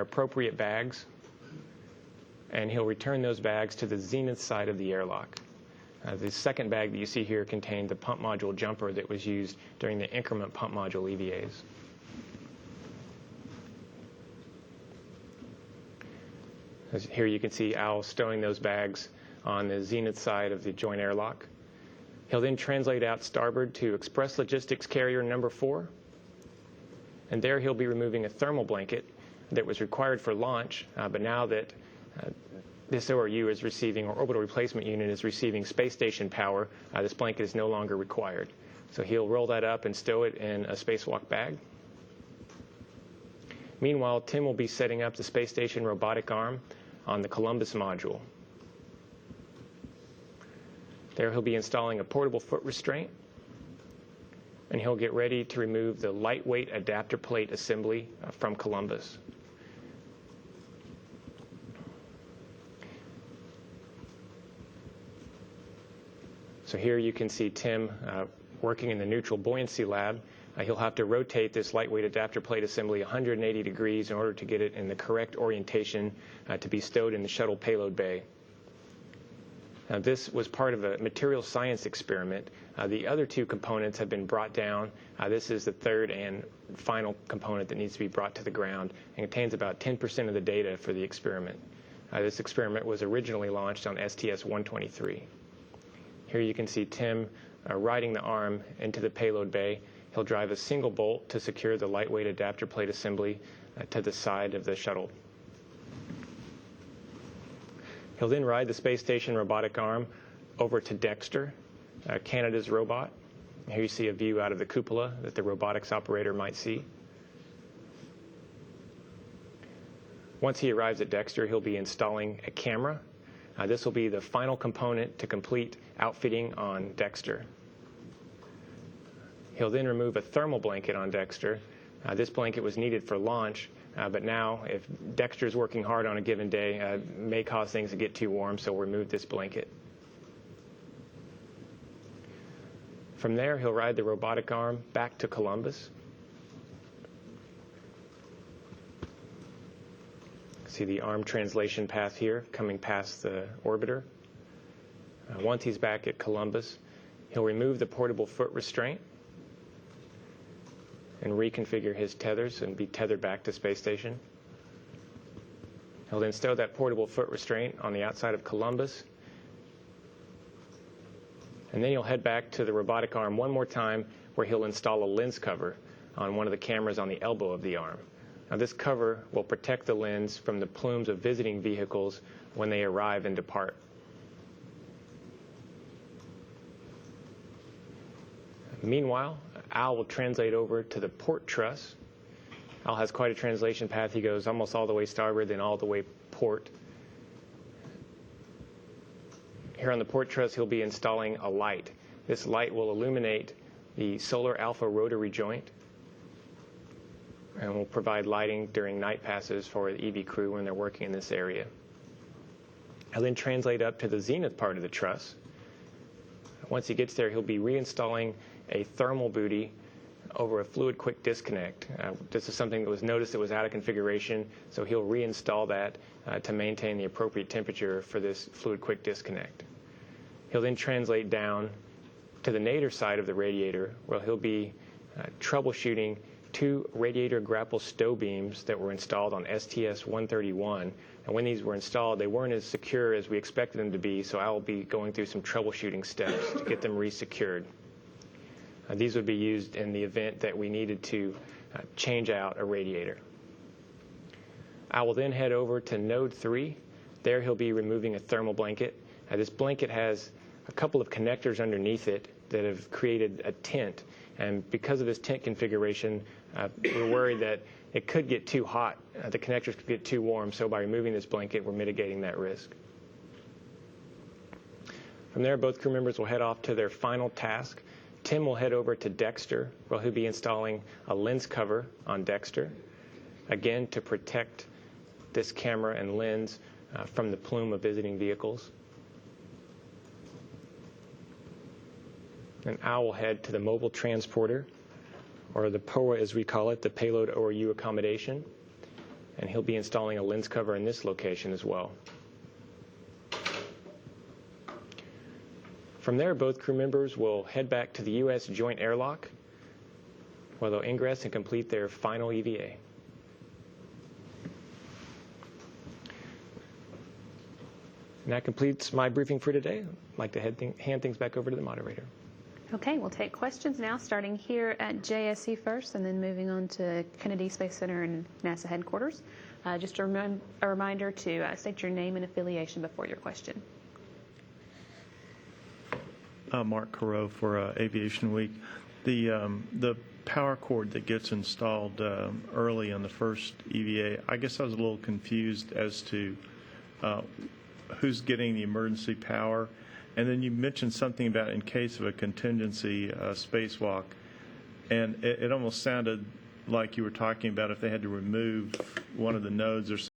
appropriate bags, and he'll return those bags to the zenith side of the airlock. The second bag that you see here contained the pump module jumper that was used during the increment pump module EVAs. Here you can see Al stowing those bags on the zenith side of the joint airlock. He'll then translate out starboard to Express Logistics Carrier number 4, and there he'll be removing a thermal blanket that was required for launch, but now that this ORU is receiving, or orbital replacement unit is receiving space station power, this blanket is no longer required. So he'll roll that up and stow it in a spacewalk bag. Meanwhile, Tim will be setting up the space station robotic arm on the Columbus module. There he'll be installing a portable foot restraint, and he'll get ready to remove the lightweight adapter plate assembly from Columbus. So here you can see Tim working in the neutral buoyancy lab. He'll have to rotate this lightweight adapter plate assembly 180 degrees in order to get it in the correct orientation to be stowed in the shuttle payload bay. This was part of a material science experiment. The other two components have been brought down. This is the third and final component that needs to be brought to the ground and contains about 10% of the data for the experiment. This experiment was originally launched on STS-133. Here you can see Tim riding the arm into the payload bay. He'll drive a single bolt to secure the lightweight adapter plate assembly to the side of the shuttle. He'll then ride the space station robotic arm over to Dexter, Canada's robot. Here you see a view out of the cupola that the robotics operator might see. Once he arrives at Dexter, he'll be installing a camera. This will be the final component to complete outfitting on Dexter. He'll then remove a thermal blanket on Dexter. This blanket was needed for launch, but now if Dexter's working hard on a given day, it may cause things to get too warm, so we'll remove this blanket. From there, he'll ride the robotic arm back to Columbus. See the arm translation path here coming past the orbiter. Once he's back at Columbus, he'll remove the portable foot restraint and reconfigure his tethers and be tethered back to space station. He'll then stow that portable foot restraint on the outside of Columbus, and then he'll head back to the robotic arm one more time, where he'll install a lens cover on one of the cameras on the elbow of the arm. Now, this cover will protect the lens from the plumes of visiting vehicles when they arrive and depart. Meanwhile, Al will translate over to the port truss. Al has quite a translation path. He goes almost all the way starboard, then all the way port. Here on the port truss, he'll be installing a light. This light will illuminate the solar alpha rotary joint and will provide lighting during night passes for the EV crew when they're working in this area. He'll then translate up to the zenith part of the truss. Once he gets there, he'll be reinstalling a thermal booty over a fluid quick disconnect. This is something that was noticed that was out of configuration, so he'll reinstall that to maintain the appropriate temperature for this fluid quick disconnect. He'll then translate down to the nadir side of the radiator, where he'll be troubleshooting two radiator grapple stow beams that were installed on STS-131. And when these were installed, they weren't as secure as we expected them to be, so I will be going through some troubleshooting steps to get them resecured. These would be used in the event that we needed to change out a radiator. I will then head over to node 3. There he'll be removing a thermal blanket. This blanket has a couple of connectors underneath it that have created a tent. And because of this tent configuration, we're worried that it could get too hot. The connectors could get too warm, so by removing this blanket, we're mitigating that risk. From there, both crew members will head off to their final task. Tim will head over to Dexter, where he'll be installing a lens cover on Dexter, again to protect this camera and lens from the plume of visiting vehicles. And Al will head to the mobile transporter, or the POA as we call it, the payload ORU accommodation. and he'll be installing a lens cover in this location as well. From there, both crew members will head back to the U.S. joint airlock, where they'll ingress and complete their final EVA. And that completes my briefing for today. I'd like to hand things back over to the moderator. Okay, we'll take questions now, starting here at JSC first, and then moving on to Kennedy Space Center and NASA headquarters. Just a reminder to state your name and affiliation before your question. Mark Carreau for Aviation Week. The power cord that gets installed early on the first EVA, I guess I was a little confused as to who's getting the emergency power. And then you mentioned something about in case of a contingency spacewalk. And it almost sounded like you were talking about if they had to remove one of the nodes or something.